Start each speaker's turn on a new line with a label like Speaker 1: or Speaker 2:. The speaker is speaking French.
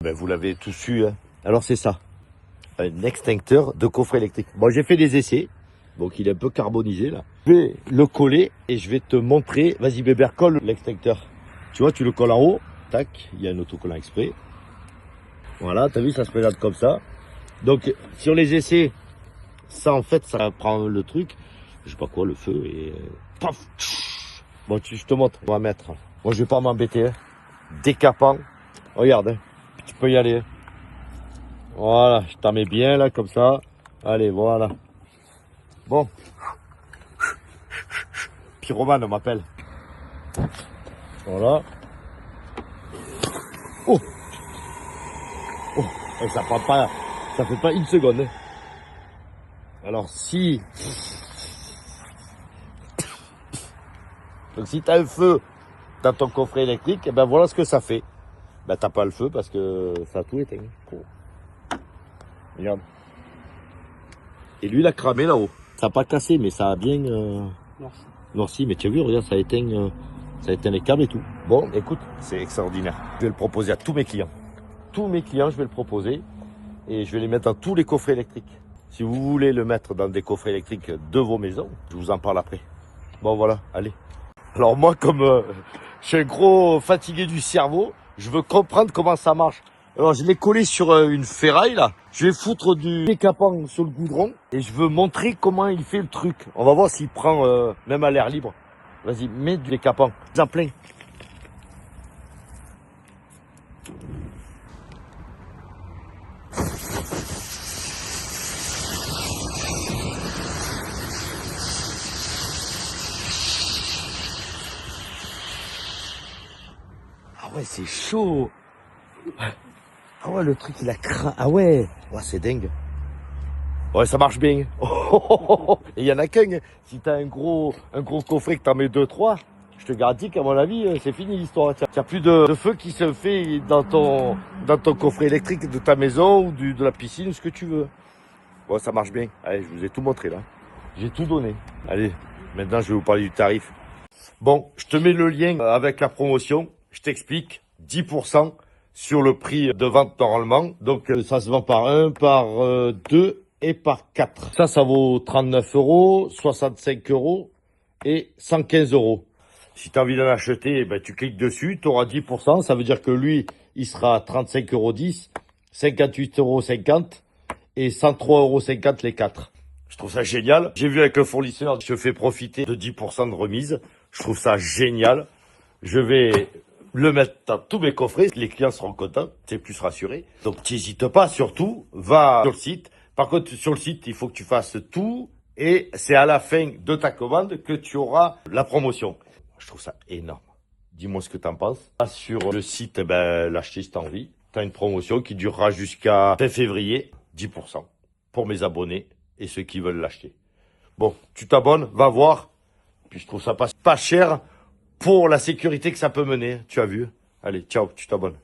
Speaker 1: Ben, vous l'avez tous su, hein. Alors c'est ça, un extincteur de coffret électrique. Bon, j'ai fait des essais, donc il est un peu carbonisé là. Je vais le coller et je vais te montrer. Vas-y Bébert, colle l'extincteur. Tu vois, tu le colles en haut, tac, il y a un autocollant exprès. Voilà, t'as vu, ça se présente comme ça. Donc sur les essais, ça en fait, ça prend le truc, je sais pas quoi, le feu et paf. Bon, je te montre, on va mettre. Moi je vais pas m'embêter, hein. Décapant. Regarde, hein. Tu peux y aller. Voilà, je t'en mets bien là, comme ça. Allez, voilà. Bon. Pyromane, on m'appelle. Voilà. Oh. Oh. Et ça prend pas, ça fait pas une seconde, hein. Alors si... Donc si tu as un feu dans ton coffret électrique, et ben voilà ce que ça fait. Ben t'as pas le feu parce que ça a tout éteint. Oh. Regarde. Et lui il a cramé là-haut. Ça n'a pas cassé mais ça a bien noirci. Mais tu as vu, regarde, ça a éteint les câbles et tout. Bon, écoute, c'est extraordinaire. Je vais le proposer à tous mes clients. Tous mes clients, je vais le proposer et je vais les mettre dans tous les coffrets électriques. Si vous voulez le mettre dans des coffrets électriques de vos maisons, je vous en parle après. Bon voilà, allez. Alors moi, comme je suis un gros fatigué du cerveau, je veux comprendre comment ça marche. Alors je l'ai collé sur une ferraille là. Je vais foutre du décapant sur le goudron et je veux montrer comment il fait le truc. On va voir s'il prend même à l'air libre. Vas-y, mets du décapant. En plein. Ah ouais, c'est chaud. Ah ouais, le truc il a craint. Ah ouais. Ouais, c'est dingue. Ouais, ça marche bien. Et il y en a qu'un. Si t'as un gros coffret que t'en mets 2, 3, je te garantis qu'à mon avis, c'est fini l'histoire. Il n'y a plus de feu qui se fait dans ton coffret électrique de ta maison ou de la piscine, ce que tu veux. Ouais, ça marche bien. Allez, je vous ai tout montré là. J'ai tout donné. Allez, maintenant je vais vous parler du tarif. Bon, je te mets le lien avec la promotion. Je t'explique. 10% sur le prix de vente normalement. Donc ça se vend par 1, par 2 et par 4. Ça vaut 39 €, 65 € et 115 €. Si tu as envie d'en acheter, ben, tu cliques dessus, tu auras 10%. Ça veut dire que lui, il sera à 35,10 €, 58,50 € et 103,50 € les 4. Je trouve ça génial. J'ai vu avec le fournisseur, je fais profiter de 10% de remise. Je trouve ça génial. Je vais le mettre dans tous mes coffrets. Les clients seront contents. T'es plus rassuré. Donc, n'hésite pas. Surtout, va sur le site. Par contre, sur le site, il faut que tu fasses tout. Et c'est à la fin de ta commande que tu auras la promotion. Je trouve ça énorme. Dis-moi ce que tu en penses. Sur le site, ben, l'acheter si tu as envie. Tu as une promotion qui durera jusqu'à fin février. 10% pour mes abonnés et ceux qui veulent l'acheter. Bon, tu t'abonnes, va voir. Puis je trouve ça pas cher pour la sécurité que ça peut mener. Tu as vu? Allez, ciao, tu t'abonnes.